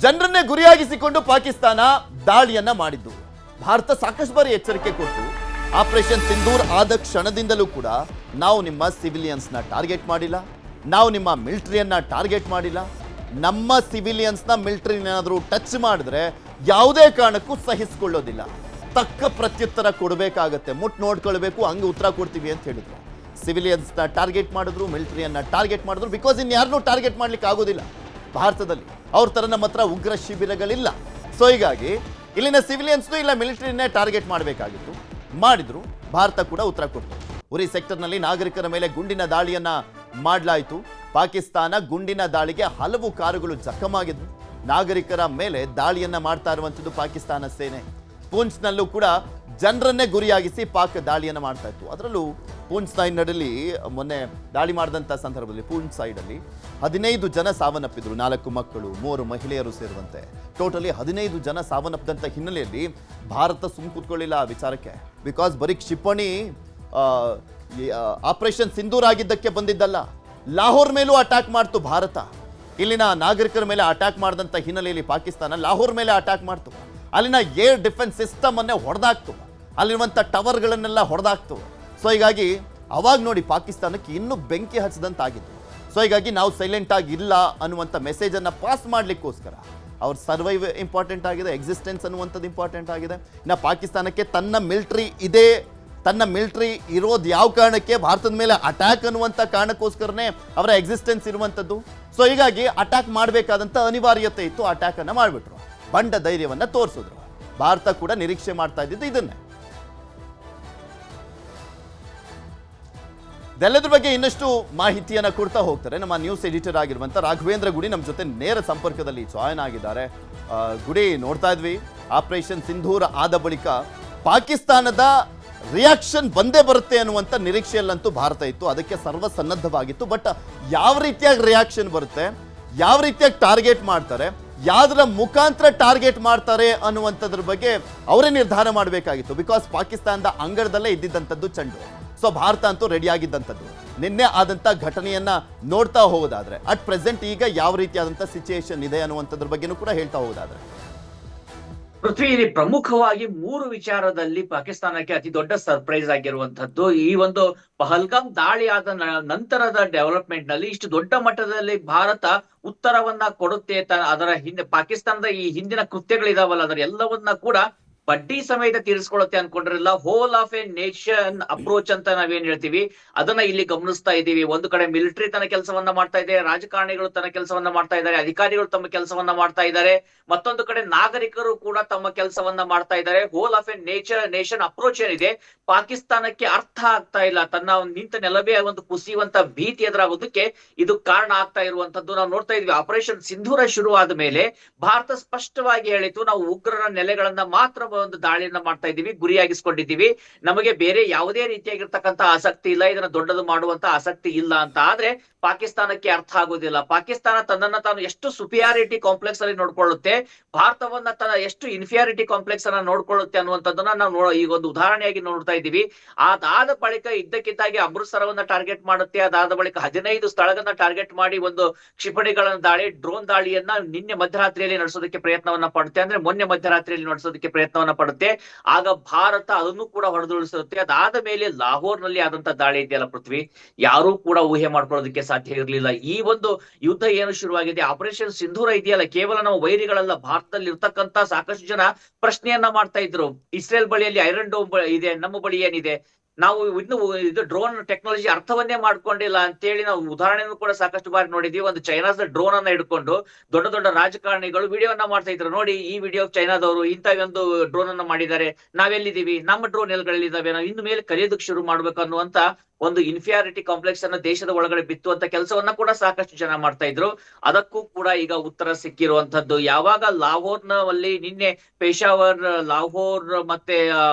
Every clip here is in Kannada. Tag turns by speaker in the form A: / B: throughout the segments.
A: ಜನರನ್ನೇ ಗುರಿಯಾಗಿಸಿಕೊಂಡು ಪಾಕಿಸ್ತಾನ ದಾಳಿಯನ್ನ ಮಾಡಿದ್ದು. ಭಾರತ ಸಾಕಷ್ಟು ಬಾರಿ ಎಚ್ಚರಿಕೆ ಕೊಟ್ಟು ಆಪರೇಷನ್ ಸಿಂಧೂರ್ ಆದ ಕ್ಷಣದಿಂದಲೂ ಕೂಡ ನಾವು ನಿಮ್ಮ ಸಿವಿಲಿಯನ್ಸ್ನ ಟಾರ್ಗೆಟ್ ಮಾಡಿಲ್ಲ, ನಾವು ನಿಮ್ಮ ಮಿಲಿಟರಿಯನ್ನ ಟಾರ್ಗೆಟ್ ಮಾಡಿಲ್ಲ, ನಮ್ಮ ಸಿವಿಲಿಯನ್ಸ್ನ ಮಿಲಿಟರಿನಾದರೂ ಟಚ್ ಮಾಡಿದ್ರೆ ಯಾವುದೇ ಕಾರಣಕ್ಕೂ ಸಹಿಸಿಕೊಳ್ಳೋದಿಲ್ಲ, ತಕ್ಕ ಪ್ರತ್ಯುತ್ತರ ಕೊಡಬೇಕಾಗತ್ತೆ, ಮುಟ್ ನೋಡ್ಕೊಳ್ಬೇಕು, ಹಂಗೆ ಉತ್ತರ ಕೊಡ್ತೀವಿ ಅಂತ ಹೇಳಿದ್ರು. ಸಿವಿಲಿಯನ್ಸ್ನ ಟಾರ್ಗೆಟ್ ಮಾಡಿದ್ರು, ಮಿಲಿಟರಿಯನ್ನ ಟಾರ್ಗೆಟ್ ಮಾಡಿದ್ರು. ಬಿಕಾಸ್ ಇನ್ಯಾರನ್ನೂ ಟಾರ್ಗೆಟ್ ಮಾಡ್ಲಿಕ್ಕೆ ಆಗೋದಿಲ್ಲ ಭಾರತದಲ್ಲಿ, ಅವ್ರ ಥರ ನಮ್ಮ ಹತ್ರ ಉಗ್ರ ಶಿಬಿರಗಳಿಲ್ಲ. ಸೊ ಹೀಗಾಗಿ ಇಲ್ಲಿನ ಸಿವಿಲಿಯನ್ಸ್ನು ಇಲ್ಲ ಮಿಲಿಟರಿನೇ ಟಾರ್ಗೆಟ್ ಮಾಡಬೇಕಾಗಿತ್ತು, ಮಾಡಿದ್ರು. ಭಾರತ ಕೂಡ ಉತ್ತರ ಕೊಡ್ತು. ಉರಿ ಸೆಕ್ಟರ್ನಲ್ಲಿ ನಾಗರಿಕರ ಮೇಲೆ ಗುಂಡಿನ ದಾಳಿಯನ್ನ ಮಾಡಲಾಯಿತು. ಪಾಕಿಸ್ತಾನ ಗುಂಡಿನ ದಾಳಿಗೆ ಹಲವು ಕಾರುಗಳು ಜಖಮಾಗಿದ್ವು. ನಾಗರಿಕರ ಮೇಲೆ ದಾಳಿಯನ್ನ ಮಾಡ್ತಾ ಇರುವಂಥದ್ದು ಪಾಕಿಸ್ತಾನ ಸೇನೆ. ಪೂಂಚ್ನಲ್ಲೂ ಕೂಡ ಜನರನ್ನೇ ಗುರಿಯಾಗಿಸಿ ಪಾಕ್ ದಾಳಿಯನ್ನು ಮಾಡ್ತಾ ಇತ್ತು. ಅದರಲ್ಲೂ ಪೂಂಚ್ ಸೈಡ್ನಲ್ಲಿ ಮೊನ್ನೆ ದಾಳಿ ಮಾಡಿದಂಥ ಸಂದರ್ಭದಲ್ಲಿ ಪೂಂಚ್ ಸೈಡಲ್ಲಿ 15 ಜನ ಸಾವನ್ನಪ್ಪಿದ್ರು, 4 ಮಕ್ಕಳು 3 ಮಹಿಳೆಯರು ಸೇರಿದಂತೆ ಟೋಟಲಿ 15 ಜನ ಸಾವನ್ನಪ್ಪಿದಂಥ ಹಿನ್ನೆಲೆಯಲ್ಲಿ ಭಾರತ ಸುಮ್ಮ ಕೂತ್ಕೊಳ್ಳಿಲ್ಲ ಆ ವಿಚಾರಕ್ಕೆ. ಬಿಕಾಸ್ ಬರೀ ಕ್ಷಿಪಣಿ ಆಪರೇಷನ್ ಸಿಂಧೂರ್ ಆಗಿದ್ದಕ್ಕೆ ಬಂದಿದ್ದಲ್ಲ, ಲಾಹೋರ್ ಮೇಲೂ ಅಟ್ಯಾಕ್ ಮಾಡ್ತು ಭಾರತ. ಇಲ್ಲಿನ ನಾಗರಿಕರ ಮೇಲೆ ಅಟ್ಯಾಕ್ ಮಾಡಿದಂಥ ಹಿನ್ನೆಲೆಯಲ್ಲಿ ಪಾಕಿಸ್ತಾನ ಲಾಹೋರ್ ಮೇಲೆ ಅಟ್ಯಾಕ್ ಮಾಡ್ತು. ಅಲ್ಲಿನ ಏರ್ ಡಿಫೆನ್ಸ್ ಸಿಸ್ಟಮ್ ಅನ್ನೇ ಹೊಡೆದಾಕ್ತು, ಅಲ್ಲಿರುವಂಥ ಟವರ್ಗಳನ್ನೆಲ್ಲ ಹೊಡೆದಾಕ್ತು. ಸೊ ಹೀಗಾಗಿ ಅವಾಗ ನೋಡಿ ಪಾಕಿಸ್ತಾನಕ್ಕೆ ಇನ್ನೂ ಬೆಂಕಿ ಹಚ್ಚದಂತಾಗಿತ್ತು. ಸೊ ಹೀಗಾಗಿ ನಾವು ಸೈಲೆಂಟ್ ಆಗಿಲ್ಲ ಅನ್ನುವಂಥ ಮೆಸೇಜನ್ನು ಪಾಸ್ ಮಾಡಲಿಕ್ಕೋಸ್ಕರ ಅವ್ರ ಸರ್ವೈವ್ ಇಂಪಾರ್ಟೆಂಟ್ ಆಗಿದೆ, ಎಕ್ಸಿಸ್ಟೆನ್ಸ್ ಅನ್ನುವಂಥದ್ದು ಇಂಪಾರ್ಟೆಂಟ್ ಆಗಿದೆ. ಇನ್ನು ಪಾಕಿಸ್ತಾನಕ್ಕೆ ತನ್ನ ಮಿಲಿಟ್ರಿ ಇದೆ, ತನ್ನ ಮಿಲಿಟ್ರಿ ಇರೋದು ಯಾವ ಕಾರಣಕ್ಕೆ, ಭಾರತದ ಮೇಲೆ ಅಟ್ಯಾಕ್ ಅನ್ನುವಂಥ ಕಾರಣಕ್ಕೋಸ್ಕರನೇ ಅವರ ಎಕ್ಸಿಸ್ಟೆನ್ಸ್ ಇರುವಂಥದ್ದು. ಸೊ ಹೀಗಾಗಿ ಅಟ್ಯಾಕ್ ಮಾಡಬೇಕಾದಂಥ ಅನಿವಾರ್ಯತೆ ಇತ್ತು, ಅಟ್ಯಾಕನ್ನು ಮಾಡಿಬಿಟ್ರು, ಬಂಡ ಧೈರ್ಯವನ್ನು ತೋರಿಸಿದ್ರು. ಭಾರತ ಕೂಡ ನಿರೀಕ್ಷೆ ಮಾಡ್ತಾ ಇದ್ದಿದ್ದು ಇದನ್ನೇ. ಇದೆಲ್ಲದ್ರ ಬಗ್ಗೆ ಇನ್ನಷ್ಟು ಮಾಹಿತಿಯನ್ನು ಕೊಡ್ತಾ ಹೋಗ್ತಾರೆ ನಮ್ಮ ನ್ಯೂಸ್ ಎಡಿಟರ್ ಆಗಿರುವಂಥ ರಾಘವೇಂದ್ರ ಗುಡಿ ನಮ್ಮ ಜೊತೆ ನೇರ ಸಂಪರ್ಕದಲ್ಲಿ ಜಾಯ್ನ್ ಆಗಿದ್ದಾರೆ. ಗುಡಿ, ನೋಡ್ತಾ ಇದ್ವಿ ಆಪರೇಷನ್ ಸಿಂಧೂರ್ ಆದ ಬಳಿಕ ಪಾಕಿಸ್ತಾನದ ರಿಯಾಕ್ಷನ್ ಬಂದೇ ಬರುತ್ತೆ ಅನ್ನುವಂಥ ನಿರೀಕ್ಷೆಯಲ್ಲಂತೂ ಭಾರತ ಇತ್ತು, ಅದಕ್ಕೆ ಸರ್ವಸನ್ನದ್ಧವಾಗಿತ್ತು. ಬಟ್ ಯಾವ ರೀತಿಯಾಗಿ ರಿಯಾಕ್ಷನ್ ಬರುತ್ತೆ, ಯಾವ ರೀತಿಯಾಗಿ ಟಾರ್ಗೆಟ್ ಮಾಡ್ತಾರೆ, ಯಾವ್ದರ ಮುಖಾಂತರ ಟಾರ್ಗೆಟ್ ಮಾಡ್ತಾರೆ ಅನ್ನುವಂಥದ್ರ ಬಗ್ಗೆ ಅವರೇ ನಿರ್ಧಾರ ಮಾಡಬೇಕಾಗಿತ್ತು. ಬಿಕಾಸ್ ಪಾಕಿಸ್ತಾನದ ಅಂಗಡದಲ್ಲೇ ಇದ್ದಿದ್ದಂಥದ್ದು ಚೆಂಡು. ಸೊ ಭಾರತ ಅಂತೂ ರೆಡಿ ಆಗಿದ್ದಂಥದ್ದು. ನಿನ್ನೆ ಆದಂಥ ಘಟನೆಯನ್ನ ನೋಡ್ತಾ ಹೋಗೋದಾದ್ರೆ ಅಟ್ ಪ್ರೆಸೆಂಟ್ ಈಗ ಯಾವ ರೀತಿಯಾದಂಥ ಸಿಚುಯೇಷನ್ ಇದೆ ಅನ್ನುವಂಥದ್ರ ಬಗ್ಗೆನೂ ಕೂಡ ಹೇಳ್ತಾ ಹೋಗೋದಾದ್ರೆ
B: ಪೃಥ್ವಿ, ಇಲ್ಲಿ ಪ್ರಮುಖವಾಗಿ 3 ವಿಚಾರದಲ್ಲಿ ಪಾಕಿಸ್ತಾನಕ್ಕೆ ಅತಿ ದೊಡ್ಡ ಸರ್ಪ್ರೈಸ್ ಆಗಿರುವಂತದ್ದು. ಈ ಒಂದು ಪಹಲ್ಗಾಮ್ ದಾಳಿ ಆದ ನಂತರದ ಡೆವಲಪ್ಮೆಂಟ್ ನಲ್ಲಿ ಇಷ್ಟು ದೊಡ್ಡ ಮಟ್ಟದಲ್ಲಿ ಭಾರತ ಉತ್ತರವನ್ನ ಕೊಡುತ್ತೆ. ಅದರ ಹಿಂದೆ ಪಾಕಿಸ್ತಾನದ ಈ ಹಿಂದಿನ ಕೃತ್ಯಗಳಿದಾವಲ್ಲ, ಅದರ ಎಲ್ಲವನ್ನ ಕೂಡ ಬಡ್ಡಿ ಸಮೇತ ತೀರಿಸ್ಕೊಳ್ಳುತ್ತೆ ಅನ್ಕೊಂಡಿರಲಿಲ್ಲ. Whole of a nation approach ಅಂತ ನಾವೇನ್ ಹೇಳ್ತೀವಿ ಅದನ್ನ ಇಲ್ಲಿ ಗಮನಿಸ್ತಾ ಇದ್ದೀವಿ. ಒಂದು ಕಡೆ ಮಿಲಿಟರಿ ತನ್ನ ಕೆಲಸವನ್ನ ಮಾಡ್ತಾ ಇದೆ, ರಾಜಕಾರಣಿಗಳು ತನ್ನ ಕೆಲಸವನ್ನ ಮಾಡ್ತಾ ಇದ್ದಾರೆ, ಅಧಿಕಾರಿಗಳು ತಮ್ಮ ಕೆಲಸವನ್ನ ಮಾಡ್ತಾ ಇದ್ದಾರೆ, ಮತ್ತೊಂದು ಕಡೆ ನಾಗರಿಕರು ಕೂಡ ತಮ್ಮ ಕೆಲಸವನ್ನ ಮಾಡ್ತಾ ಇದ್ದಾರೆ. Hole of a nation approach ಏನಿದೆ ಪಾಕಿಸ್ತಾನಕ್ಕೆ ಅರ್ಥ ಆಗ್ತಾ ಇಲ್ಲ. ತನ್ನ ನಿಂತ ನೆಲವೇ ಒಂದು ಕುಸಿಯುವಂತ ಭೀತಿ ಎದುರಾಗೋದಕ್ಕೆ ಇದು ಕಾರಣ ಆಗ್ತಾ ಇರುವಂತದ್ದು ನಾವು ನೋಡ್ತಾ ಇದ್ವಿ. ಆಪರೇಷನ್ ಸಿಂಧೂರ ಶುರು ಆದ ಮೇಲೆ ಭಾರತ ಸ್ಪಷ್ಟವಾಗಿ ಹೇಳಿತು, ನಾವು ಉಗ್ರರ ನೆಲೆಗಳನ್ನ ಮಾತ್ರ ಒಂದು ದಾಳಿಯನ್ನ ಮಾಡ್ತಾ ಇದ್ದೀವಿ, ಗುರಿಯಾಗಿಸ್ಕೊಂಡಿದ್ದೀವಿ, ನಮಗೆ ಬೇರೆ ಯಾವುದೇ ರೀತಿಯಾಗಿರ್ತಕ್ಕಂಥ ಆಸಕ್ತಿ ಇಲ್ಲ, ಇದನ್ನ ದೊಡ್ಡದು ಮಾಡುವಂತ ಆಸಕ್ತಿ ಇಲ್ಲ ಅಂತ. ಆದ್ರೆ ಪಾಕಿಸ್ತಾನಕ್ಕೆ ಅರ್ಥ ಆಗೋದಿಲ್ಲ. ಪಾಕಿಸ್ತಾನ ತನ್ನನ್ನ ತಾನು ಎಷ್ಟು ಸುಪಿಯಾರಿಟಿ ಕಾಂಪ್ಲೆಕ್ಸ್ ಅಲ್ಲಿ ನೋಡ್ಕೊಳ್ಳುತ್ತೆ, ಭಾರತವನ್ನ ತನ್ನ ಎಷ್ಟು ಇನ್ಫಿಯಾರಿಟಿ ಕಾಂಪ್ಲೆಕ್ಸ್ ಅನ್ನ ನೋಡ್ಕೊಳ್ಳುತ್ತೆ ಅನ್ನುವಂಥದ್ದನ್ನ ನಾವು ಈಗ ಒಂದು ಉದಾಹರಣೆಯಾಗಿ ನೋಡ್ತಾ ಇದ್ದೀವಿ. ಅದಾದ ಬಳಿಕ ಇದ್ದಕ್ಕಿದ್ದಾಗಿ ಅಮೃತಸರವನ್ನ ಟಾರ್ಗೆಟ್ ಮಾಡುತ್ತೆ. ಅದಾದ ಬಳಿಕ 15 ಸ್ಥಳಗಳನ್ನ ಟಾರ್ಗೆಟ್ ಮಾಡಿ ಒಂದು ಕ್ಷಿಪಣಿಗಳ ದಾಳಿ, ಡ್ರೋನ್ ದಾಳಿಯನ್ನ ನಿನ್ನೆ ಮಧ್ಯರಾತ್ರಿಯಲ್ಲಿ ನಡೆಸೋದಕ್ಕೆ ಪ್ರಯತ್ನವನ್ನ ಪಡುತ್ತೆ, ಅಂದ್ರೆ ಮೊನ್ನೆ ಮಧ್ಯರಾತ್ರಿಯಲ್ಲಿ ನಡೆಸೋದಕ್ಕೆ ಪ್ರಯತ್ನವನ್ನ ಪಡುತ್ತೆ. ಆಗ ಭಾರತ ಅದನ್ನು ಕೂಡ ಹೊಡೆದುರುಳಿಸುತ್ತೆ. ಅದಾದ ಮೇಲೆ ಲಾಹೋರ್ ನಲ್ಲಿ ಆದಂತ ದಾಳಿ ಇದೆಯಲ್ಲ ಪೃಥ್ವಿ, ಯಾರೂ ಕೂಡ ಊಹೆ ಮಾಡ್ಕೊಳ್ಳೋದಕ್ಕೆ ಸಾಧ್ಯ ಇರಲಿಲ್ಲ. ಈ ಒಂದು ಯುದ್ಧ ಏನು ಶುರುವಾಗಿದೆ, ಆಪರೇಷನ್ ಸಿಂಧೂರ ಇದೆಯಲ್ಲ, ಕೇವಲ ನಾವು ವೈರಿಗಳಲ್ಲ, ಭಾರತದಲ್ಲಿ ಇರ್ತಕ್ಕಂತ ಸಾಕಷ್ಟು ಜನ ಪ್ರಶ್ನೆಯನ್ನ ಮಾಡ್ತಾ ಇದ್ರು, ಇಸ್ರೇಲ್ ಬಳಿಯಲ್ಲಿ ಐರನ್ ಡೋಮ್ ಇದೆ, ನಮ್ಮ ಬಳಿ ಏನಿದೆ, ನಾವು ಇನ್ನು ಇದು ಡ್ರೋನ್ ಟೆಕ್ನಾಲಜಿ ಅರ್ಥವನ್ನೇ ಮಾಡ್ಕೊಂಡಿಲ್ಲ ಅಂತೇಳಿ ನಾವು ಉದಾಹರಣೆಯನ್ನು ಕೂಡ ಸಾಕಷ್ಟು ಬಾರಿ ನೋಡಿದ್ವಿ. ಒಂದು ಚೈನಾದ ಡ್ರೋನ್ ಅನ್ನ ಹಿಡ್ಕೊಂಡು ದೊಡ್ಡ ದೊಡ್ಡ ರಾಜಕಾರಣಿಗಳು ವಿಡಿಯೋನ ಮಾಡ್ತಾ ಇದ್ರು, ನೋಡಿ ಈ ವಿಡಿಯೋ ಚೈನಾದವರು ಇಂಥ ಒಂದು ಡ್ರೋನ್ ಅನ್ನ ಮಾಡಿದ್ದಾರೆ, ನಾವೆಲ್ಲಿದ್ದೀವಿ, ನಮ್ಮ ಡ್ರೋನ್ ಎಲ್ಗಳಿದ್ದಾವೆ, ನಾವು ಇನ್ನು ಮೇಲೆ ಕಲಿಯೋದಕ್ಕೆ ಶುರು ಮಾಡ್ಬೇಕು ಅನ್ನುವಂತ ಒಂದು ಇನ್ಫಿಯಾರಿಟಿ ಕಾಂಪ್ಲೆಕ್ಸ್ ಅನ್ನ ದೇಶದ ಒಳಗಡೆ ಬಿತ್ತುವಂತ ಕೆಲಸವನ್ನ ಕೂಡ ಸಾಕಷ್ಟು ಜನ ಮಾಡ್ತಾ ಇದ್ರು. ಅದಕ್ಕೂ ಕೂಡ ಈಗ ಉತ್ತರ ಸಿಕ್ಕಿರುವಂತದ್ದು. ಯಾವಾಗ ಲಾಹೋರ್ನಲ್ಲಿ ನಿನ್ನೆ ಪೇಶಾವರ್, ಲಾಹೋರ್ ಮತ್ತೆ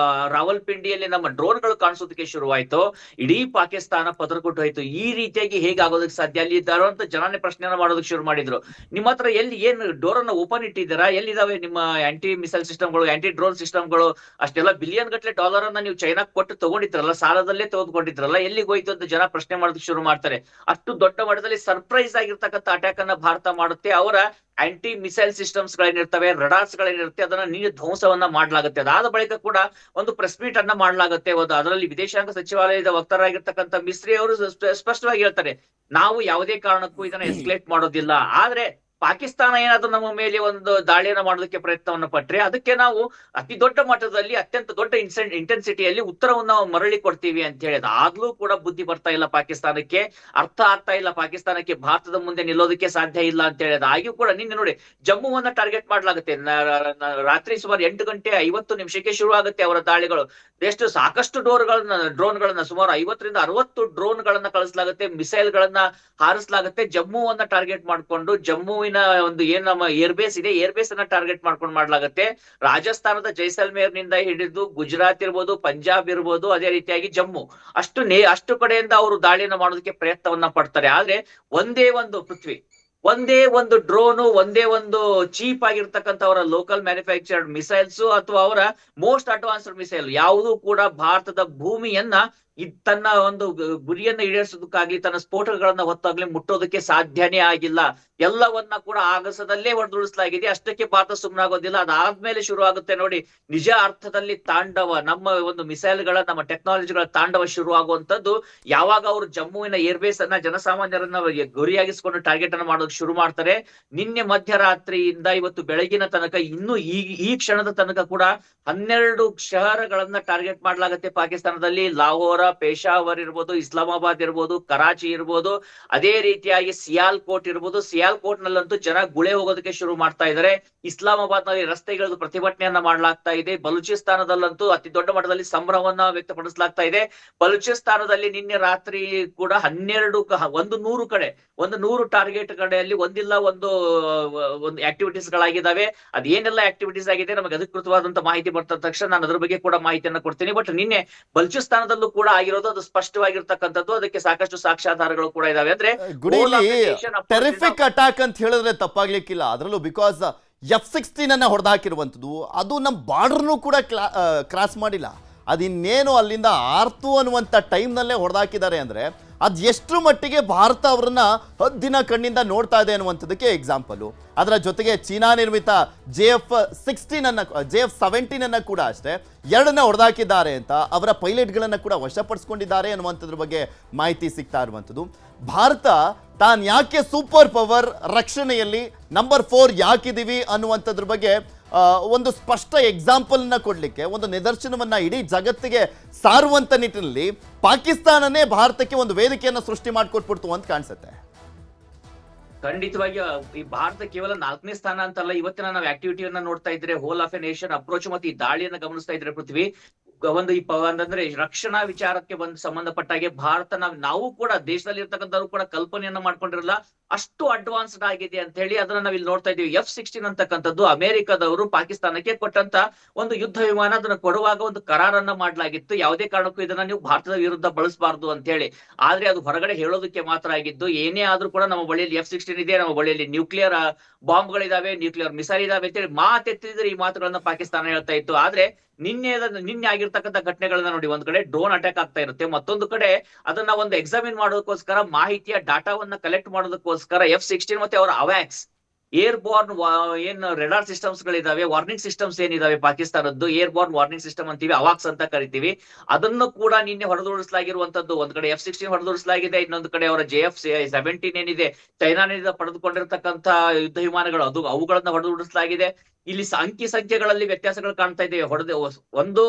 B: ರಾವಲ್ಪಿಂಡಿಯಲ್ಲಿ ನಮ್ಮ ಡ್ರೋನ್ಗಳು ಕಾಣಿಸೋದಕ್ಕೆ ಶುರುವಾಯ್ತು, ಇಡೀ ಪಾಕಿಸ್ತಾನ ಪದರಕೊಟ್ಟು ಹೋಯ್ತು. ಈ ರೀತಿಯಾಗಿ ಹೇಗೆ ಆಗೋದಕ್ಕೆ ಸಾಧ್ಯ, ಅಲ್ಲಿ ಇದ್ದಾರೋ ಅಂತ ಜನನೇ ಪ್ರಶ್ನೆಯನ್ನ ಮಾಡೋದಕ್ಕೆ ಶುರು ಮಾಡಿದ್ರು. ನಿಮ್ಮ ಹತ್ರ ಎಲ್ಲಿ ಏನು ಡೋರ್ ಅನ್ನ ಓಪನ್ ಇಟ್ಟಿದ್ದೀರಾ, ಎಲ್ಲಿದಾವೆ ನಿಮ್ಮ ಆಂಟಿ ಮಿಸೈಲ್ ಸಿಸ್ಟಮ್ಗಳು, ಆಂಟಿ ಡ್ರೋನ್ ಸಿಸ್ಟಮ್ಗಳು, ಅಷ್ಟೆಲ್ಲ ಬಿಲಿಯನ್ ಗಟ್ಟಲೆ ಡಾಲರ್ ಅನ್ನ ನೀವು ಚೈನಾಕ್ ಕೊಟ್ಟು ತಗೊಂಡಿದ್ರಲ್ಲ, ಸಾಲದಲ್ಲೇ ತೆಗೆದುಕೊಂಡಿದ್ರಲ್ಲ, ಎಲ್ಲಿಗೆ ಹೋಯ್ತು ಅಂತ ಜನ ಪ್ರಶ್ನೆ ಮಾಡೋದಕ್ಕೆ ಶುರು ಮಾಡ್ತಾರೆ. ಅಷ್ಟು ದೊಡ್ಡ ಮಟ್ಟದಲ್ಲಿ ಸರ್ಪ್ರೈಸ್ ಆಗಿರ್ತಕ್ಕಂಥ ಅಟ್ಯಾಕ್ ಅನ್ನ ಭಾರತ ಮಾಡುತ್ತೆ. ಅವರ ಆಂಟಿ ಮಿಸೈಲ್ ಸಿಸ್ಟಮ್ಸ್ ಗಳೇನಿರ್ತವೆ, ರಡಾರ್ಸ್ ಗಳೇನಿರುತ್ತೆ, ಅದನ್ನ ನೀನು ಧ್ವಂಸವನ್ನ ಮಾಡ್ಲಾಗುತ್ತೆ. ಅದಾದ ಬಳಿಕ ಕೂಡ ಒಂದು ಪ್ರೆಸ್ ಮೀಟ್ ಅನ್ನ ಮಾಡ್ಲಾಗುತ್ತೆ. ಅದರಲ್ಲಿ ವಿದೇಶಾಂಗ ಸಚಿವಾಲಯದ ವಕ್ತಾರರಾಗಿರ್ತಕ್ಕಂಥ ಮಿಸ್ರಿ ಅವರು ಸ್ಪಷ್ಟವಾಗಿ ಹೇಳ್ತಾರೆ, ನಾವು ಯಾವುದೇ ಕಾರಣಕ್ಕೂ ಇದನ್ನ ಎಸ್ಕಲೇಟ್ ಮಾಡೋದಿಲ್ಲ. ಆದ್ರೆ ಪಾಕಿಸ್ತಾನ ಏನಾದ್ರೂ ನಮ್ಮ ಮೇಲೆ ಒಂದು ದಾಳಿಯನ್ನ ಮಾಡೋದಕ್ಕೆ ಪ್ರಯತ್ನವನ್ನು ಪಟ್ರೆ ಅದಕ್ಕೆ ನಾವು ಅತಿ ದೊಡ್ಡ ಮಟ್ಟದಲ್ಲಿ ಅತ್ಯಂತ ದೊಡ್ಡ ಇಂಟೆನ್ಸಿಟಿಯಲ್ಲಿ ಉತ್ತರವನ್ನು ನಾವು ಮರಳಿ ಕೊಡ್ತೀವಿ ಅಂತ ಹೇಳಿದ. ಆಗ್ಲೂ ಕೂಡ ಬುದ್ಧಿ ಬರ್ತಾ ಇಲ್ಲ ಪಾಕಿಸ್ತಾನಕ್ಕೆ, ಅರ್ಥ ಆಗ್ತಾ ಇಲ್ಲ ಪಾಕಿಸ್ತಾನಕ್ಕೆ, ಭಾರತದ ಮುಂದೆ ನಿಲ್ಲೋದಕ್ಕೆ ಸಾಧ್ಯ ಇಲ್ಲ ಅಂತ ಹೇಳಿದ. ಆಗಿಯೂ ಕೂಡ ನಿನ್ನೆ ನೋಡಿ ಜಮ್ಮುವನ್ನ ಟಾರ್ಗೆಟ್ ಮಾಡ್ಲಾಗುತ್ತೆ. ರಾತ್ರಿ ಸುಮಾರು 8:50 ಶುರು ಆಗುತ್ತೆ ಅವರ ದಾಳಿಗಳು. ಸಾಕಷ್ಟು ಡ್ರೋನ್ ಗಳನ್ನ ಸುಮಾರು 50ರಿಂದ 60 ಡ್ರೋನ್ ಗಳನ್ನ ಕಳಿಸಲಾಗುತ್ತೆ, ಮಿಸೈಲ್ ಗಳನ್ನ ಹಾರಿಸಲಾಗುತ್ತೆ. ಜಮ್ಮುವನ್ನ ಟಾರ್ಗೆಟ್ ಮಾಡ್ಕೊಂಡು ಜಮ್ಮುವಿನ ಒಂದು ಏನ್ ನಮ್ಮ ಏರ್ಬೇಸ್ ಇದೆ, ಏರ್ಬೇಸ್ ಅನ್ನ ಟಾರ್ಗೆಟ್ ಮಾಡ್ಕೊಂಡು ಮಾಡ್ಲಾಗುತ್ತೆ. ರಾಜಸ್ಥಾನದ ಜೈಸಲ್ಮೇರ್ ನಿಂದ ಹಿಡಿದು ಗುಜರಾತ್ ಇರ್ಬೋದು, ಪಂಜಾಬ್ ಇರ್ಬೋದು, ಅದೇ ರೀತಿಯಾಗಿ ಜಮ್ಮು ಅಷ್ಟು ಕಡೆಯಿಂದ ಅವರು ದಾಳಿಯನ್ನ ಮಾಡೋದಕ್ಕೆ ಪ್ರಯತ್ನವನ್ನ ಪಡ್ತಾರೆ. ಆದ್ರೆ ಒಂದೇ ಒಂದು ಡ್ರೋನು, ಒಂದೇ ಒಂದು ಚೀಪ್ ಆಗಿರ್ತಕ್ಕಂಥ ಅವರ ಲೋಕಲ್ ಮ್ಯಾನುಫ್ಯಾಕ್ಚರ್ಡ್ ಮಿಸೈಲ್ಸ್ ಅಥವಾ ಅವರ ಮೋಸ್ಟ್ ಅಡ್ವಾನ್ಸ್ಡ್ ಮಿಸೈಲ್ ಯಾವುದೂ ಕೂಡ ಭಾರತದ ಭೂಮಿಯನ್ನ ತನ್ನ ಒಂದು ಗುರಿಯನ್ನ ಈಡೇರಿಸೋದಕ್ಕಾಗ್ಲಿ, ತನ್ನ ಸ್ಫೋಟಗಳನ್ನ ಹೊತ್ತಾಗ್ಲಿ ಮುಟ್ಟೋದಕ್ಕೆ ಸಾಧ್ಯನೇ ಆಗಿಲ್ಲ. ಎಲ್ಲವನ್ನ ಕೂಡ ಆಗಸದಲ್ಲೇ ಹೊಡೆದುಳಿಸಲಾಗಿದೆ. ಅಷ್ಟಕ್ಕೆ ಭಾರತ ಸುಮ್ಮನಾಗೋದಿಲ್ಲ. ಅದಾದ್ಮೇಲೆ ಶುರು ಆಗುತ್ತೆ ನೋಡಿ ನಿಜ ಅರ್ಥದಲ್ಲಿ ತಾಂಡವ. ನಮ್ಮ ಒಂದು ಮಿಸೈಲ್ಗಳ, ನಮ್ಮ ಟೆಕ್ನಾಲಜಿಗಳ ತಾಂಡವ ಶುರು ಆಗುವಂತದ್ದು ಯಾವಾಗ ಅವರು ಜಮ್ಮುವಿನ ಏರ್ಬೇಸ್ ಅನ್ನ, ಜನಸಾಮಾನ್ಯರನ್ನ ಗುರಿಯಾಗಿಸ್ಕೊಂಡು ಟಾರ್ಗೆಟ್ ಅನ್ನ ಮಾಡೋದಕ್ಕೆ ಶುರು ಮಾಡ್ತಾರೆ. ನಿನ್ನೆ ಮಧ್ಯರಾತ್ರಿಯಿಂದ ಇವತ್ತು ಬೆಳಗಿನ ತನಕ, ಇನ್ನು ಈ ಕ್ಷಣದ ತನಕ ಕೂಡ 12 ಶಹರಗಳನ್ನ ಟಾರ್ಗೆಟ್ ಮಾಡ್ಲಾಗತ್ತೆ ಪಾಕಿಸ್ತಾನದಲ್ಲಿ. ಲಾಹೋರ, ಪೇಶಾವರ್ ಇರ್ಬೋದು, ಇಸ್ಲಾಮಾಬಾದ್ ಇರ್ಬೋದು, ಕರಾಚಿ ಇರ್ಬೋದು, ಅದೇ ರೀತಿಯಾಗಿ ಸಿಯಾಲ್ಕೋಟ್ ಇರ್ಬೋದು. ಸಿಯಾಲ್ಕೋಟ್ ನಲ್ಲಂತೂ ಜನ ಗುಳೆ ಹೋಗೋದಕ್ಕೆ ಶುರು ಮಾಡ್ತಾ ಇದ್ದಾರೆ. ಇಸ್ಲಾಮಾಬಾದ್ ನಲ್ಲಿ ರಸ್ತೆಗಳದ್ದು ಪ್ರತಿಭಟನೆಯನ್ನ ಮಾಡ್ಲಾಗ್ತಾ ಇದೆ. ಬಲೂಚಿಸ್ತಾನದಲ್ಲಂತೂ ಅತಿ ದೊಡ್ಡ ಮಟ್ಟದಲ್ಲಿ ಸಂಭ್ರಮವನ್ನ ವ್ಯಕ್ತಪಡಿಸಲಾಗ್ತಾ ಇದೆ. ಬಲೂಚಿಸ್ತಾನದಲ್ಲಿ ನಿನ್ನೆ ರಾತ್ರಿ ಕೂಡ 100 ಟಾರ್ಗೆಟ್ ಕಡೆಯಲ್ಲಿ ಒಂದಿಲ್ಲ ಒಂದು ಆಕ್ಟಿವಿಟೀಸ್ ಗಳಾಗಿದ್ದಾವೆ. ಅದೇನೆಲ್ಲ ಆಕ್ಟಿವಿಟೀಸ್ ಆಗಿದೆ ನಮಗೆ ಅಧಿಕೃತವಾದಂತ ಮಾಹಿತಿ ಬರ್ತ ತಕ್ಷಣ ನಾನು ಅದ್ರ ಬಗ್ಗೆ ಕೂಡ ಮಾಹಿತಿಯನ್ನ ಕೊಡ್ತೀನಿ. ಬಟ್ ನಿನ್ನೆ ಬಲೂಚಿಸ್ತಾನದಲ್ಲೂ ಕೂಡ ಆಗಿರೋದು ಅದು ಸ್ಪಷ್ಟವಾಗಿರ್ತಕ್ಕಂಥದ್ದು. ಅದಕ್ಕೆ ಸಾಕಷ್ಟು ಸಾಕ್ಷ್ಯಾಧಾರಗಳು ಕೂಡ ಇದಾವೆ. ಅಂದ್ರೆ
A: ಟೆರಿಫಿಕ್ ಅಟ್ಯಾಕ್ ಅಂತ ಹೇಳಿದ್ರೆ ತಪ್ಪಾಗ್ಲಿಕ್ಕಿಲ್ಲ. ಅದರಲ್ಲೂ ಬಿಕಾಸ್ F-16 ಅನ್ನ ಹೊಡೆದಾಕಿರುವಂಥದ್ದು, ಅದು ನಮ್ಮ ಬಾರ್ಡರ್ನು ಕೂಡ ಕ್ರಾಸ್ ಮಾಡಿಲ್ಲ. ಅದಿನ್ನೇನು ಅಲ್ಲಿಂದ ಆರ್ತು ಅನ್ನುವಂಥ ಟೈಮ್ನಲ್ಲೇ ಹೊಡೆದಾಕಿದ್ದಾರೆ ಅಂದರೆ ಅದು ಎಷ್ಟು ಮಟ್ಟಿಗೆ ಭಾರತ ಅವರನ್ನ ಹದ್ದಿನ ಕಣ್ಣಿಂದ ನೋಡ್ತಾ ಇದೆ ಅನ್ನುವಂಥದ್ದಕ್ಕೆ ಎಕ್ಸಾಂಪಲು. ಅದರ ಜೊತೆಗೆ ಚೀನಾ ನಿರ್ಮಿತ JF-17 ಅನ್ನ ಕೂಡ ಅಷ್ಟೇ 2 ಹೊಡೆದಾಕಿದ್ದಾರೆ ಅಂತ ಅವರ ಪೈಲಟ್ಗಳನ್ನು ಕೂಡ ವಶಪಡಿಸ್ಕೊಂಡಿದ್ದಾರೆ ಅನ್ನುವಂಥದ್ರ ಬಗ್ಗೆ ಮಾಹಿತಿ ಸಿಗ್ತಾ ಇರುವಂಥದ್ದು. ಭಾರತ ತಾನು ಯಾಕೆ ಸೂಪರ್ ಪವರ್ ರಕ್ಷಣೆಯಲ್ಲಿ ನಂಬರ್ 4 ಯಾಕಿದ್ದೀವಿ ಅನ್ನುವಂಥದ್ರ ಬಗ್ಗೆ ಒಂದು ಸ್ಪಷ್ಟ ಎಕ್ಸಾಂಪಲ್ನ ಕೊಡಲಿಕ್ಕೆ, ಒಂದು ನಿದರ್ಶನವನ್ನ ಇಡೀ ಜಗತ್ತಿಗೆ ಸಾರುವಂತ ನಿಟ್ಟಿನಲ್ಲಿ ಪಾಕಿಸ್ತಾನನೇ ಭಾರತಕ್ಕೆ ಒಂದು ವೇದಿಕೆಯನ್ನು ಸೃಷ್ಟಿ ಮಾಡಿಕೊಟ್ಬಿಡ್ತು ಅಂತ ಕಾಣಿಸುತ್ತೆ.
B: ಖಂಡಿತವಾಗಿ ಈ ಭಾರತ ಕೇವಲ 4ನೇ ಸ್ಥಾನ ಅಂತಲ್ಲ. ಇವತ್ತಿನ ನಾವು ಆಕ್ಟಿವಿಟಿಯನ್ನ ನೋಡ್ತಾ ಇದ್ರೆ, hole of a nation approach ಮತ್ತೆ ಈ ದಾಳಿಯನ್ನ ಗಮನಿಸ್ತಾ ಇದ್ರೆ ಪೃಥ್ವಿ, ಅಂದ್ರೆ ರಕ್ಷಣಾ ವಿಚಾರಕ್ಕೆ ಸಂಬಂಧಪಟ್ಟಾಗೆ ಭಾರತ ನಾವು ಕೂಡ ದೇಶದಲ್ಲಿ ಇರ್ತಕ್ಕಂಥವ್ರು ಕೂಡ ಕಲ್ಪನೆಯನ್ನ ಮಾಡ್ಕೊಂಡಿರಲ್ಲ, ಅಷ್ಟು ಅಡ್ವಾನ್ಸ್ಡ್ ಆಗಿದೆ ಅಂತ ಹೇಳಿ. ಅದನ್ನ ನಾವ್ ಇಲ್ಲಿ ನೋಡ್ತಾ ಇದೀವಿ. F-16 ಅಂತಕ್ಕಂಥದ್ದು ಅಮೆರಿಕದವರು ಪಾಕಿಸ್ತಾನಕ್ಕೆ ಕೊಟ್ಟಂತ ಒಂದು ಯುದ್ಧ ವಿಮಾನ. ಅದನ್ನ ಕೊಡುವಾಗ ಒಂದು ಕರಾರನ್ನ ಮಾಡ್ಲಾಗಿತ್ತು, ಯಾವುದೇ ಕಾರಣಕ್ಕೂ ಇದನ್ನ ನೀವು ಭಾರತದ ವಿರುದ್ಧ ಬಳಸಬಾರ್ದು ಅಂತ ಹೇಳಿ. ಆದ್ರೆ ಅದು ಹೊರಗಡೆ ಹೇಳೋದಕ್ಕೆ ಮಾತ್ರ ಆಗಿದ್ದು. ಏನೇ ಆದ್ರೂ ಕೂಡ ನಮ್ಮ ಬಳಿಯಲ್ಲಿ F-16 ಇದೆ, ನಮ್ಮ ಬಳಿಯಲ್ಲಿ ನ್ಯೂಕ್ಲಿಯರ್ ಬಾಂಬ್ಗಳಿದಾವೆ, ನ್ಯೂಕ್ಲಿಯರ್ ಮಿಸೈಲ್ ಇದಾವೆ ಅಂತ ಹೇಳಿ ಮಾತೆತ್ತಿದ್ರೆ ಈ ಮಾತುಗಳನ್ನ ಪಾಕಿಸ್ತಾನ ಹೇಳ್ತಾ ಇತ್ತು. ಆದ್ರೆ ನಿನ್ನೆ ಆಗಿರ್ತಕ್ಕಂಥ ಘಟನೆಗಳನ್ನ ನೋಡಿ, ಒಂದ್ ಕಡೆ ಡ್ರೋನ್ ಅಟ್ಯಾಕ್ ಆಗ್ತಾ ಇರುತ್ತೆ, ಮತ್ತೊಂದು ಕಡೆ ಅದನ್ನ ಒಂದು ಎಕ್ಸಾಮಿನ್ ಮಾಡೋದಕ್ಕೋಸ್ಕರ, ಮಾಹಿತಿಯ ಡಾಟಾವನ್ನ ಕಲೆಕ್ಟ್ ಮಾಡೋದಕ್ಕೋಸ್ಕರ F-16 ಮತ್ತೆ ಅವರ ಅವ್ಯಾಕ್ಸ್ ಏರ್ ಬೋರ್ನ್ ಏನ್ ರೆಡಾರ್ ಸಿಸ್ಟಮ್ಸ್ ಗಳಿದಾವೆ, ವಾರ್ನಿಂಗ್ ಸಿಸ್ಟಮ್ಸ್ ಏನಿದಾವೆ ಪಾಕಿಸ್ತಾನದ್ದು, ಏರ್ ಬೋರ್ನ್ ವಾರ್ನಿಂಗ್ ಸಿಸ್ಟಮ್ ಅಂತೀವಿ, ಅವಾಕ್ಸ್ ಅಂತ ಕರಿತೀವಿ, ಅದನ್ನು ಕೂಡ ನಿನ್ನೆ ಹೊಡೆದುಡಿಸಲಾಗಿರುವಂತದ್ದು. ಒಂದ್ ಕಡೆ F-16 ಹೊಡೆದುಡಿಸಲಾಗಿದೆ, ಇನ್ನೊಂದು ಕಡೆ ಅವರ JF-17 ಏನಿದೆ, ಚೈನಾನಿಂದ ಪಡೆದುಕೊಂಡಿರ್ತಕ್ಕಂಥ ಯುದ್ಧ ವಿಮಾನಗಳು, ಅವುಗಳನ್ನ ಹೊಡೆದುಡಿಸಲಾಗಿದೆ. ಇಲ್ಲಿ ಅಂಕಿ ಸಂಖ್ಯೆಗಳಲ್ಲಿ ವ್ಯತ್ಯಾಸಗಳು ಕಾಣ್ತಾ ಇದ್ದೇವೆ. ಒಂದು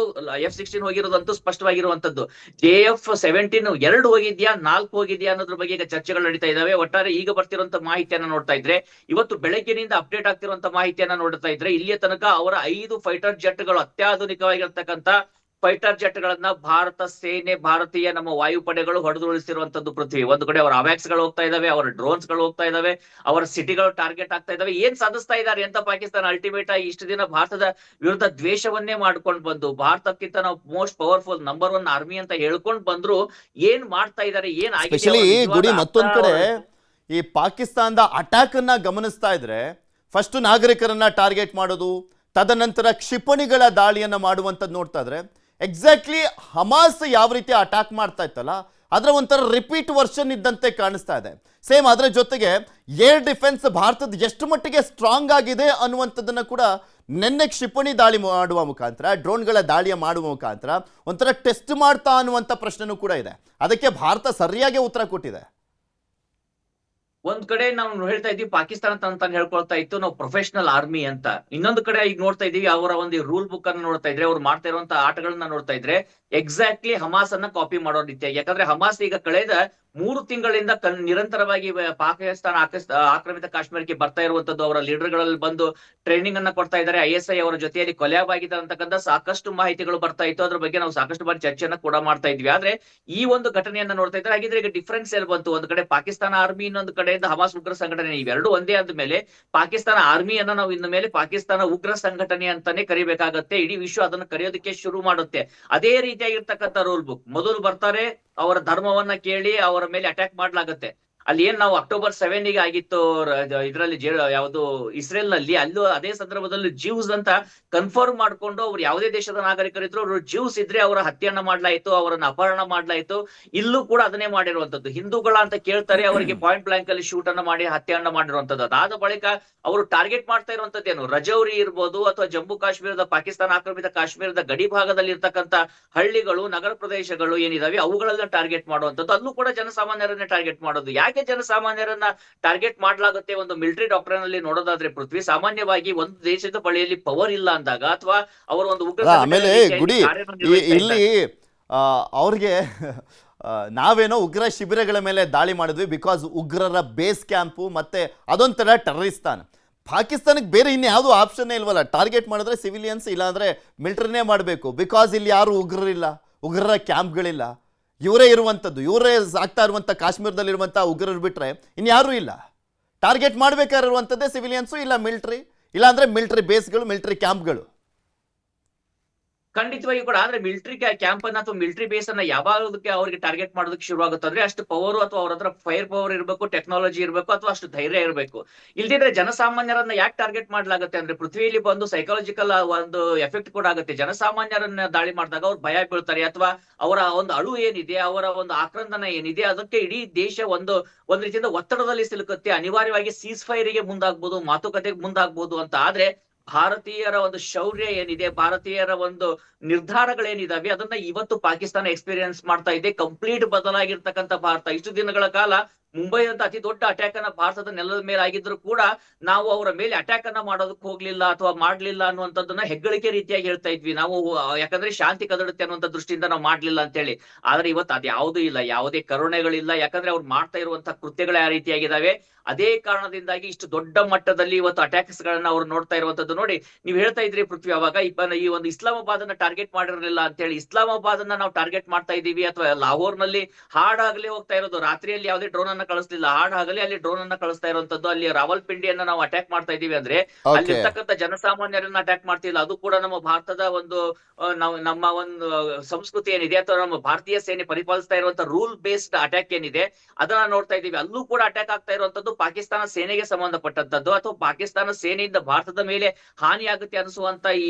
B: F-16 ಹೋಗಿರೋದಂತೂ ಸ್ಪಷ್ಟವಾಗಿರುವಂತದ್ದು. JF-17 2 ಹೋಗಿದ್ಯಾ, 4 ಹೋಗಿದ್ಯಾ ಅನ್ನೋದ್ರ ಬಗ್ಗೆ ಈಗ ಚರ್ಚೆಗಳು ನಡೀತಾ ಇದಾವೆ. ಒಟ್ಟಾರೆ ಈಗ ಬರ್ತಿರುವಂತ ಮಾಹಿತಿಯನ್ನ ನೋಡ್ತಾ ಇದ್ರೆ, ಇವತ್ತು ಬೆಳಗ್ಗೆನಿಂದ ಅಪ್ಡೇಟ್ ಆಗ್ತಿರುವಂತ ಮಾಹಿತಿಯನ್ನ ನೋಡ್ತಾ ಇದ್ರೆ, ಇಲ್ಲಿಯ ತನಕ ಅವರ 5 ಫೈಟರ್ ಜೆಟ್ಗಳು, ಅತ್ಯಾಧುನಿಕವಾಗಿರ್ತಕ್ಕಂಥ ಫೈಟರ್ ಜೆಟ್ ಗಳನ್ನ ಭಾರತ ಸೇನೆ, ಭಾರತೀಯ ನಮ್ಮ ವಾಯುಪಡೆಗಳು ಹೊಡೆದುರುಳಿಸಿರುವಂತದ್ದು ಪೃಥ್ವಿ. ಒಂದು ಕಡೆ ಅವರ ಅವ್ಯಾಕ್ಸ್ ಗಳು ಹೋಗ್ತಾ ಇದಾವೆ, ಅವರ ಡ್ರೋನ್ಸ್ ಗಳು ಹೋಗ್ತಾ ಇದಾವೆ, ಅವರ ಸಿಟಿಗಳು ಟಾರ್ಗೆಟ್ ಆಗ್ತಾ ಇದಾವೆ. ಏನ್ ಸಾಧಿಸ್ತಾ ಇದ್ದಾರೆ ಅಂತ ಪಾಕಿಸ್ತಾನ ಅಲ್ಟಿಮೇಟ್ ಆಗಿ ಇಷ್ಟು ದಿನ ಭಾರತದ ವಿರುದ್ಧ ದ್ವೇಷವನ್ನೇ ಮಾಡ್ಕೊಂಡು ಬಂದು, ಭಾರತಕ್ಕಿಂತ ನಾವು ಮೋಸ್ಟ್ ಪವರ್ಫುಲ್ ನಂಬರ್ 1 ಆರ್ಮಿ ಅಂತ ಹೇಳ್ಕೊಂಡು ಬಂದ್ರು, ಏನ್ ಮಾಡ್ತಾ ಇದ್ದಾರೆ, ಏನ್
A: ಆಗಿದೆ. ಮತ್ತೊಂದ್ ಕಡೆ ಈ ಪಾಕಿಸ್ತಾನದ ಅಟ್ಯಾಕ್ ಅನ್ನ ಗಮನಿಸ್ತಾ ಇದ್ರೆ, ಫಸ್ಟ್ ನಾಗರಿಕರನ್ನ ಟಾರ್ಗೆಟ್ ಮಾಡೋದು, ತದನಂತರ ಕ್ಷಿಪಣಿಗಳ ದಾಳಿಯನ್ನ ಮಾಡುವಂತದ್ದು ನೋಡ್ತಾ ಇದ್ರೆ, ಎಕ್ಸಾಕ್ಟ್ಲಿ ಹಮಾಸ್ ಯಾವ ರೀತಿ ಅಟ್ಯಾಕ್ ಮಾಡ್ತಾ ಇತ್ತಲ್ಲ, ಅದರ ಒಂಥರ ರಿಪೀಟ್ ವರ್ಷನ್ ಇದ್ದಂತೆ ಕಾಣಿಸ್ತಾ ಇದೆ. ಸೇಮ್ ಅದರ ಜೊತೆಗೆ ಏರ್ ಡಿಫೆನ್ಸ್ ಭಾರತದ ಎಷ್ಟು ಮಟ್ಟಿಗೆ ಸ್ಟ್ರಾಂಗ್ ಆಗಿದೆ ಅನ್ನುವಂಥದ್ದನ್ನು ಕೂಡ ನಿನ್ನೆ ಕ್ಷಿಪಣಿ ದಾಳಿ ಮಾಡುವ ಮುಖಾಂತರ, ಡ್ರೋನ್ಗಳ ದಾಳಿಯ ಮಾಡುವ ಮುಖಾಂತರ ಒಂಥರ ಟೆಸ್ಟ್ ಮಾಡ್ತಾ ಅನ್ನುವಂಥ ಪ್ರಶ್ನೆನೂ ಕೂಡ ಇದೆ. ಅದಕ್ಕೆ ಭಾರತ ಸರಿಯಾಗಿ ಉತ್ತರ ಕೊಟ್ಟಿದೆ.
B: ಒಂದ್ ಕಡೆ ನಾವು ಹೇಳ್ತಾ ಇದೀವಿ ಪಾಕಿಸ್ತಾನ ತಾನು ಹೇಳ್ಕೊಳ್ತಾ ಇತ್ತು ನಾವು ಪ್ರೊಫೆಷನಲ್ ಆರ್ಮಿ ಅಂತ. ಇನ್ನೊಂದು ಕಡೆ ಈಗ ನೋಡ್ತಾ ಇದೀವಿ ಅವರ ಒಂದು ರೂಲ್ ಬುಕ್ ಅನ್ನ ನೋಡ್ತಾ ಇದ್ರೆ, ಅವ್ರು ಮಾಡ್ತಾ ಇರುವಂತ ಆಟಗಳನ್ನ ನೋಡ್ತಾ ಇದ್ರೆ ಎಕ್ಸಾಕ್ಟ್ಲಿ ಹಮಾಸ್ ಅನ್ನ ಕಾಪಿ ಮಾಡೋ ರೀತಿಯ. ಯಾಕಂದ್ರೆ ಹಮಾಸ್ ಈಗ ಕಳೆದ 3 ತಿಂಗಳಿಂದ ನಿರಂತರವಾಗಿ ಪಾಕಿಸ್ತಾನ ಆಕ್ರಮಿತ ಕಾಶ್ಮೀರಕ್ಕೆ ಬರ್ತಾ ಇರುವಂತದ್ದು, ಅವರ ಲೀಡರ್ ಗಳಲ್ಲಿ ಬಂದು ಟ್ರೈನಿಂಗ್ ಅನ್ನ ಕೊಡ್ತಾ ಇದ್ದಾರೆ. ISI ಅವರ ಜೊತೆಯಲ್ಲಿ ಕೊಲೆಯಾಗಿದೆ ಅಂತಕ್ಕಂಥ ಸಾಕಷ್ಟು ಮಾಹಿತಿಗಳು ಬರ್ತಾ ಇತ್ತು. ಅದ್ರ ಬಗ್ಗೆ ನಾವು ಸಾಕಷ್ಟು ಬಾರಿ ಚರ್ಚೆಯನ್ನ ಕೂಡ ಮಾಡ್ತಾ ಇದ್ವಿ. ಆದ್ರೆ ಈ ಒಂದು ಘಟನೆಯನ್ನ ನೋಡ್ತಾ ಇದ್ರೆ ಹಾಗಿದ್ರೆ ಈಗ ಡಿಫ್ರೆನ್ಸ್ ಎಲ್ಲಿ ಬಂತು? ಒಂದ್ ಕಡೆ ಪಾಕಿಸ್ತಾನ ಆರ್ಮಿ, ಇನ್ನೊಂದು ಕಡೆಯಿಂದ ಹಮಾಸ್ ಉಗ್ರ ಸಂಘಟನೆ. ಇವೆರಡು ಒಂದೇ ಆದ ಮೇಲೆ ಪಾಕಿಸ್ತಾನ ಆರ್ಮಿಯನ್ನ ನಾವು ಇನ್ನು ಮೇಲೆ ಪಾಕಿಸ್ತಾನ ಉಗ್ರ ಸಂಘಟನೆ ಅಂತಾನೆ ಕರಿಬೇಕಾಗತ್ತೆ. ಇಡೀ ವಿಶ್ವ ಅದನ್ನ ಕರೆಯೋದಕ್ಕೆ ಶುರು ಮಾಡುತ್ತೆ. ಅದೇ ರೀತಿಯಾಗಿರ್ತಕ್ಕಂಥ ರೂಲ್ ಬುಕ್. ಮೊದಲು ಬರ್ತಾರೆ, ಅವರ ಧರ್ಮವನ್ನ ಕೇಳಿ ಅವರ ಮೇಲೆ ಅಟ್ಯಾಕ್ ಮಾಡ್ಲಾಗತ್ತೆ. ಅಲ್ಲಿ ಏನ್ ನಾವು October 7 ಆಗಿತ್ತು ಇದರಲ್ಲಿ ಯಾವುದು ಇಸ್ರೇಲ್ ನಲ್ಲಿ, ಅಲ್ಲೂ ಅದೇ ಸಂದರ್ಭದಲ್ಲಿ ಜ್ಯೂಸ್ ಅಂತ ಕನ್ಫರ್ಮ್ ಮಾಡ್ಕೊಂಡು ಅವ್ರು ಯಾವುದೇ ದೇಶದ ನಾಗರಿಕರಿದ್ರು ಅವರು ಜ್ಯೂಸ್ ಇದ್ರೆ ಅವರ ಹತ್ಯೆಯನ್ನ ಮಾಡ್ಲಾಯ್ತು, ಅವರನ್ನ ಅಪಹರಣ ಮಾಡ್ಲಾಯ್ತು. ಇಲ್ಲೂ ಕೂಡ ಅದನ್ನೇ ಮಾಡಿರುವಂತದ್ದು. ಹಿಂದೂಗಳ ಅಂತ ಕೇಳ್ತಾರೆ, ಅವರಿಗೆ ಪಾಯಿಂಟ್ ಬ್ಲಾಂಕ್ ಅಲ್ಲಿ ಶೂಟ್ ಅನ್ನ ಮಾಡಿ ಹತ್ಯೆಯನ್ನ ಮಾಡಿರುವಂತದ್ದು. ಅದಾದ ಬಳಿಕ ಅವರು ಟಾರ್ಗೆಟ್ ಮಾಡ್ತಾ ಇರುವಂತದ್ದೇನು, ರಜೌರಿ ಇರ್ಬೋದು ಅಥವಾ ಜಮ್ಮು ಕಾಶ್ಮೀರದ ಪಾಕಿಸ್ತಾನ ಆಕ್ರಮಿತ ಕಾಶ್ಮೀರದ ಗಡಿ ಭಾಗದಲ್ಲಿ ಇರ್ತಕ್ಕಂಥ ಹಳ್ಳಿಗಳು, ನಗರ ಪ್ರದೇಶಗಳು ಏನಿದಾವೆ ಅವುಗಳೆಲ್ಲ ಟಾರ್ಗೆಟ್ ಮಾಡುವಂತದ್ದು. ಅಲ್ಲೂ ಕೂಡ ಜನಸಾಮಾನ್ಯರನ್ನೇ ಟಾರ್ಗೆಟ್ ಮಾಡೋದು. ಯಾಕೆ ಜನಸಾಮಾನ್ಯರನ್ನ ಟಾರ್ಗೆಟ್ ಮಾಡ್ಲಾಗುತ್ತೆ? ಒಂದು ಮಿಲಿಟರಿ ಡಾಕ್ಟರ್ ನಲ್ಲಿ ನೋಡೋದಾದ್ರೆ ಪೃಥ್ವಿ, ಸಾಮಾನ್ಯವಾಗಿ ಒಂದು ದೇಶದ ಬಳಿಯಲ್ಲಿ ಪವರ್ ಇಲ್ಲ ಅಂದಾಗ ಅಥವಾ ಅವರ ಒಂದು ಉಗ್ರ
A: ಆಮೇಲೆ ಗುಡಿ ಇಲ್ಲಿ ಅವ್ರಿಗೆ ನಾವೇನೋ ಉಗ್ರ ಶಿಬಿರಗಳ ಮೇಲೆ ದಾಳಿ ಮಾಡಿದ್ವಿ ಬಿಕಾಸ್ ಉಗ್ರರ ಬೇಸ್ ಕ್ಯಾಂಪು ಮತ್ತೆ ಅದೊಂಥರ ಟೆರರಿಸ್ತಾನ್. ಪಾಕಿಸ್ತಾನಕ್ಕೆ ಬೇರೆ ಇನ್ಯಾವುದೂ ಆಪ್ಷನ್ನೇ ಇಲ್ವಲ್ಲ. ಟಾರ್ಗೆಟ್ ಮಾಡಿದ್ರೆ ಸಿವಿಲಿಯನ್ಸ್, ಇಲ್ಲಾಂದರೆ ಮಿಲಿಟರಿನೇ ಮಾಡಬೇಕು. ಬಿಕಾಸ್ ಇಲ್ಲಿ ಯಾರು ಉಗ್ರರಿಲ್ಲ, ಉಗ್ರರ ಕ್ಯಾಂಪ್ಗಳಿಲ್ಲ. ಇವರೇ ಇರುವಂಥದ್ದು, ಇವರೇ ಸಾಕ್ತಾ ಇರುವಂಥ ಕಾಶ್ಮೀರದಲ್ಲಿರುವಂಥ ಉಗ್ರರು ಬಿಟ್ಟರೆ ಇನ್ಯಾರೂ ಇಲ್ಲ. ಟಾರ್ಗೆಟ್ ಮಾಡಬೇಕಾಗಿರುವಂಥದ್ದೇ ಸಿವಿಲಿಯನ್ಸು, ಇಲ್ಲ ಮಿಲಿಟ್ರಿ, ಇಲ್ಲಾಂದರೆ ಮಿಲಿಟ್ರಿ ಬೇಸ್ಗಳು, ಮಿಲಿಟ್ರಿ ಕ್ಯಾಂಪ್ಗಳು.
B: ಖಂಡಿತವಾಗಿ ಕೂಡ. ಆದ್ರೆ ಮಿಲಿಟರಿ ಕ್ಯಾಂಪ್ ಅನ್ನ ಅಥವಾ ಮಿಲಿಟರಿ ಬೇಸ್ ಅನ್ನ ಯಾವಾಗಕ್ಕೆ ಅವ್ರಿಗೆ ಟಾರ್ಗೆಟ್ ಮಾಡೋದಕ್ಕೆ ಶುರು ಆಗುತ್ತಂದ್ರೆ ಅಷ್ಟು ಪವರ್ ಅಥವಾ ಅವ್ರ ಹತ್ರ ಫೈರ್ ಪವರ್ ಇರಬೇಕು, ಟೆಕ್ನಾಲಜಿ ಇರಬೇಕು, ಅಥವಾ ಅಷ್ಟು ಧೈರ್ಯ ಇರಬೇಕು. ಇಲ್ದಿದ್ರೆ ಜನಸಾಮಾನ್ಯರನ್ನ ಯಾಕೆ ಟಾರ್ಗೆಟ್ ಮಾಡ್ಲಾಗುತ್ತೆ ಅಂದ್ರೆ ಪೃಥ್ವಿಯಲ್ಲಿ ಬಂದು ಸೈಕಾಲಜಿಕಲ್ ಒಂದು ಎಫೆಕ್ಟ್ ಕೂಡ ಆಗುತ್ತೆ. ಜನಸಾಮಾನ್ಯರನ್ನ ದಾಳಿ ಮಾಡಿದಾಗ ಅವ್ರು ಭಯ ಬೀಳ್ತಾರೆ, ಅಥವಾ ಅವರ ಒಂದು ಅಳು ಏನಿದೆ, ಅವರ ಒಂದು ಆಕ್ರಂದನ ಏನಿದೆ, ಅದಕ್ಕೆ ಇಡೀ ದೇಶ ಒಂದು ರೀತಿಯಿಂದ ಒತ್ತಡದಲ್ಲಿ ಸಿಲುಕುತ್ತೆ. ಅನಿವಾರ್ಯವಾಗಿ ಸೀಸ್ ಫೈರಿಗೆ ಮುಂದಾಗ್ಬೋದು, ಮಾತುಕತೆಗೆ ಮುಂದಾಗ್ಬೋದು ಅಂತ. ಆದ್ರೆ ಭಾರತೀಯರ ಒಂದು ಶೌರ್ಯ ಏನಿದೆ, ಭಾರತೀಯರ ಒಂದು ನಿರ್ಧಾರಗಳೇನಿದಾವೆ ಅದನ್ನ ಇವತ್ತು ಪಾಕಿಸ್ತಾನ ಎಕ್ಸ್ಪೀರಿಯನ್ಸ್ ಮಾಡ್ತಾ ಇದೆ. ಕಂಪ್ಲೀಟ್ ಬದಲಾಗಿರ್ತಕ್ಕಂಥ ಭಾರತ. ಇಷ್ಟು ದಿನಗಳ ಕಾಲ ಮುಂಬೈ ಅಂತ ಅತಿ ದೊಡ್ಡ ಅಟ್ಯಾಕ್ ಅನ್ನ ಭಾರತದ ನೆಲದ ಮೇಲೆ ಆಗಿದ್ರು ಕೂಡ ನಾವು ಅವರ ಮೇಲೆ ಅಟ್ಯಾಕ್ ಅನ್ನ ಮಾಡೋದಕ್ಕೆ ಹೋಗ್ಲಿಲ್ಲ ಅಥವಾ ಮಾಡ್ಲಿಲ್ಲ ಅನ್ನುವಂಥದ್ದನ್ನ ಹೆಗ್ಗಳಿಕೆ ರೀತಿಯಾಗಿ ಹೇಳ್ತಾ ಇದ್ವಿ ನಾವು. ಯಾಕಂದ್ರೆ ಶಾಂತಿ ಕದಡುತ್ತೆ ಅನ್ನುವಂಥ ದೃಷ್ಟಿಯಿಂದ ನಾವು ಮಾಡ್ಲಿಲ್ಲ ಅಂತ ಹೇಳಿ. ಆದ್ರೆ ಇವತ್ತು ಅದ್ಯಾವುದೂ ಇಲ್ಲ, ಯಾವುದೇ ಕರುಣೆಗಳಿಲ್ಲ. ಯಾಕಂದ್ರೆ ಅವ್ರು ಮಾಡ್ತಾ ಇರುವಂತಹ ಕೃತ್ಯಗಳು ಯಾವ ರೀತಿಯಾಗಿದ್ದಾವೆ, ಅದೇ ಕಾರಣದಿಂದಾಗಿ ಇಷ್ಟು ದೊಡ್ಡ ಮಟ್ಟದಲ್ಲಿ ಇವತ್ತು ಅಟ್ಯಾಕ್ಸ್ ಗಳನ್ನ ಅವ್ರು ನೋಡ್ತಾ ಇರುವಂತದ್ದು. ನೋಡಿ, ನೀವು ಹೇಳ್ತಾ ಇದ್ರಿ ಪೃಥ್ವಿ ಅವಾಗ ಈ ಒಂದು ಇಸ್ಲಾಮಾಬಾದ್ ಅನ್ನ ಟಾರ್ಗೆಟ್ ಮಾಡಿರಲಿಲ್ಲ ಅಂತ ಹೇಳಿ. ಇಸ್ಲಾಮಾಬಾದ್ ಅನ್ನ ನಾವು ಟಾರ್ಗೆಟ್ ಮಾಡ್ತಾ ಇದೀವಿ, ಅಥವಾ ಲಾಹೋರ್ ನಲ್ಲಿ ಹಾಡಾಗ್ಲಿ ಹೋಗ್ತಾ ಇರೋದು, ರಾತ್ರಿಯಲ್ಲಿ ಯಾವುದೇ ಡ್ರೋನ್ ಅನ್ನ ಕಳಿಸ್ಲಿಲ್ಲ, ಹಾಡಾಗಲಿ ಅಲ್ಲಿ ಡ್ರೋನ್ ಅನ್ನ ಕಳಿಸ್ತಾ ಇರುವಂತದ್ದು. ಅಲ್ಲಿ ರಾವಲ್ಪಿಂಡಿಯನ್ನ ನಾವು ಅಟ್ಯಾಕ್ ಮಾಡ್ತಾ ಇದೀವಿ ಅಂದ್ರೆ ಅಲ್ಲಿರ್ತಕ್ಕಂಥ ಜನಸಾಮಾನ್ಯರನ್ನ ಅಟ್ಯಾಕ್ ಮಾಡ್ತಿಲ್ಲ. ಅದು ಕೂಡ ನಮ್ಮ ಭಾರತದ ಒಂದು ನಮ್ಮ ಒಂದು ಸಂಸ್ಕೃತಿ ಏನಿದೆ ಅಥವಾ ನಮ್ಮ ಭಾರತೀಯ ಸೇನೆ ಪರಿಪಾಲಿಸ್ತಾ ಇರುವಂತ ರೂಲ್ ಬೇಸ್ಡ್ ಅಟ್ಯಾಕ್ ಏನಿದೆ ಅದನ್ನ ನೋಡ್ತಾ ಇದೀವಿ. ಅಲ್ಲೂ ಕೂಡ ಅಟ್ಯಾಕ್ ಆಗ್ತಾ ಇರುವಂತದ್ದು ಪಾಕಿಸ್ತಾನ ಸೇನೆಗೆ ಸಂಬಂಧಪಟ್ಟಂತದ್ದು, ಅಥವಾ ಪಾಕಿಸ್ತಾನ ಸೇನೆಯಿಂದ ಭಾರತದ ಮೇಲೆ ಹಾನಿ ಆಗುತ್ತೆ ಅನಿಸುವಂತ ಈ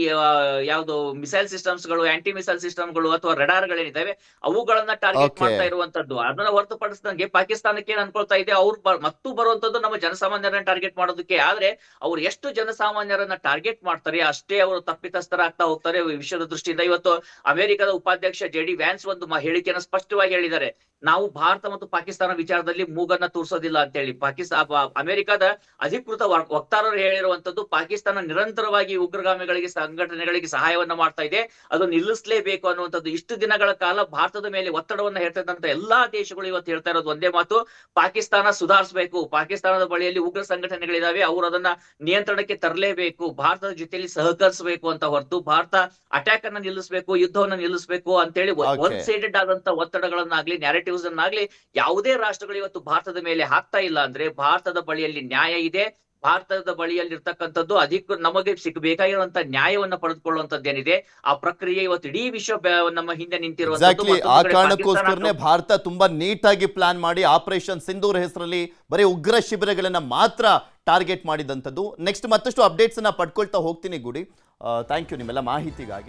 B: ಯಾವ್ದು ಮಿಸೈಲ್ ಸಿಸ್ಟಮ್ಸ್ ಗಳು, ಆಂಟಿ ಮಿಸೈಲ್ ಸಿಸ್ಟಮ್ ಗಳು ಅಥವಾ ರೆಡಾರ್ ಗಳೇನಿದಾವೆ ಅವುಗಳನ್ನ ಟಾರ್ಗೆಟ್ ಮಾಡ್ತಾ ಇರುವಂತದ್ದು. ಅದನ್ನ ಹೊರತುಪಡಿಸಿದಂಗೆ ಪಾಕಿಸ್ತಾನಕ್ಕೆ ಏನ್ ಅನ್ಕೊಳ್ತಾ ಇದೆ, ಅವ್ರು ಮತ್ತು ಬರುವಂತದ್ದು ನಮ್ಮ ಜನಸಾಮಾನ್ಯರನ್ನ ಟಾರ್ಗೆಟ್ ಮಾಡೋದಕ್ಕೆ. ಆದ್ರೆ ಅವ್ರು ಎಷ್ಟು ಜನಸಾಮಾನ್ಯರನ್ನ ಟಾರ್ಗೆಟ್ ಮಾಡ್ತಾರೆ ಅಷ್ಟೇ ಅವರು ತಪ್ಪಿತಸ್ಥರಾಗ್ತಾ ಹೋಗ್ತಾರೆ ವಿಶ್ವದ ದೃಷ್ಟಿಯಿಂದ. ಇವತ್ತು ಅಮೆರಿಕದ ಉಪಾಧ್ಯಕ್ಷ JD ವ್ಯಾನ್ಸ್ ಒಂದು ಹೇಳಿಕೆಯನ್ನು ಸ್ಪಷ್ಟವಾಗಿ ಹೇಳಿದ್ದಾರೆ, ನಾವು ಭಾರತ ಮತ್ತು ಪಾಕಿಸ್ತಾನ ವಿಚಾರದಲ್ಲಿ ಮೂಗನ್ನ ತೂರ್ಸೋದಿಲ್ಲ ಅಂತ ಹೇಳಿ. ಅಮೆರಿಕದ ಅಧಿಕೃತ ವಕ್ತಾರರು ಹೇಳಿರುವಂತದ್ದು ಪಾಕಿಸ್ತಾನ ನಿರಂತರವಾಗಿ ಉಗ್ರಗಾಮಿಗಳಿಗೆ, ಸಂಘಟನೆಗಳಿಗೆ ಸಹಾಯವನ್ನ ಮಾಡ್ತಾ ಇದೆ, ಅದು ನಿಲ್ಲಿಸಲೇಬೇಕು ಅನ್ನುವಂಥದ್ದು. ಇಷ್ಟು ದಿನಗಳ ಕಾಲ ಭಾರತದ ಮೇಲೆ ಒತ್ತಡವನ್ನ ಹೇರ್ತಿದ್ದಂತ ಎಲ್ಲಾ ದೇಶಗಳು ಇವತ್ತು ಹೇಳ್ತಾ ಇರೋದು ಒಂದೇ ಮಾತು, ಪಾಕಿಸ್ತಾನ ಸುಧಾರಿಸಬೇಕು, ಪಾಕಿಸ್ತಾನದ ಬಳಿಯಲ್ಲಿ ಉಗ್ರ ಸಂಘಟನೆಗಳಿದಾವೆ, ಅವರು ಅದನ್ನ ನಿಯಂತ್ರಣಕ್ಕೆ ತರಲೇಬೇಕು, ಭಾರತದ ಜೊತೆಯಲ್ಲಿ ಸಹಕರಿಸಬೇಕು ಅಂತ ಹೊರತು ಭಾರತ ಅಟ್ಯಾಕ್ ಅನ್ನ ನಿಲ್ಲಿಸಬೇಕು, ಯುದ್ಧವನ್ನ ನಿಲ್ಲಿಸಬೇಕು ಅಂತೇಳಿ ಒನ್ ಸೈಡೆಡ್ ಆದಂತ ಒತ್ತಡಗಳನ್ನಾಗ್ಲಿ ನ್ಯಾರೇಟಿವ್ಸ್ ಅನ್ನಾಗ್ಲಿ ಯಾವುದೇ ರಾಷ್ಟ್ರಗಳು ಇವತ್ತು ಭಾರತದ ಮೇಲೆ ಹಾಕ್ತಾ ಇಲ್ಲ. ಅಂದ್ರೆ ಭಾರತದ ಬಳಿಯಲ್ಲಿ ನ್ಯಾಯ ಇದೆ, ಭಾರತದ ಬಳಿಯಲ್ಲಿ ಇರ್ತಕ್ಕಂಥದ್ದು ನಮಗೆ ಸಿಗಬೇಕಾಗಿರುವಂತ ನ್ಯಾಯವನ್ನ ಪಡೆದುಕೊಳ್ಳುವಂತದ್ದೇನಿದೆ ಆ ಪ್ರಕ್ರಿಯೆ ಇವತ್ತು ಇಡೀ ವಿಶ್ವ ನಮ್ಮ ಹಿಂದೆ ನಿಂತಿರುವಂತದ್ದು.
A: ಆ ಕಾರಣಕ್ಕೋಸ್ಕರನೇ ಭಾರತ ತುಂಬಾ ನೀಟಾಗಿ ಪ್ಲಾನ್ ಮಾಡಿ ಆಪರೇಷನ್ ಸಿಂಧೂರ್ ಹೆಸರಲ್ಲಿ ಬರೀ ಉಗ್ರ ಶಿಬಿರಗಳನ್ನ ಮಾತ್ರ ಟಾರ್ಗೆಟ್ ಮಾಡಿದಂಥದ್ದು. ನೆಕ್ಸ್ಟ್ ಮತ್ತಷ್ಟು ಅಪ್ಡೇಟ್ಸ್ ಅನ್ನ ಪಡ್ಕೊಳ್ತಾ ಹೋಗ್ತೀನಿ ಗುಡಿ. ಥ್ಯಾಂಕ್ ಯು ನಿಮ್ಮೆಲ್ಲ ಮಾಹಿತಿಗಾಗಿ.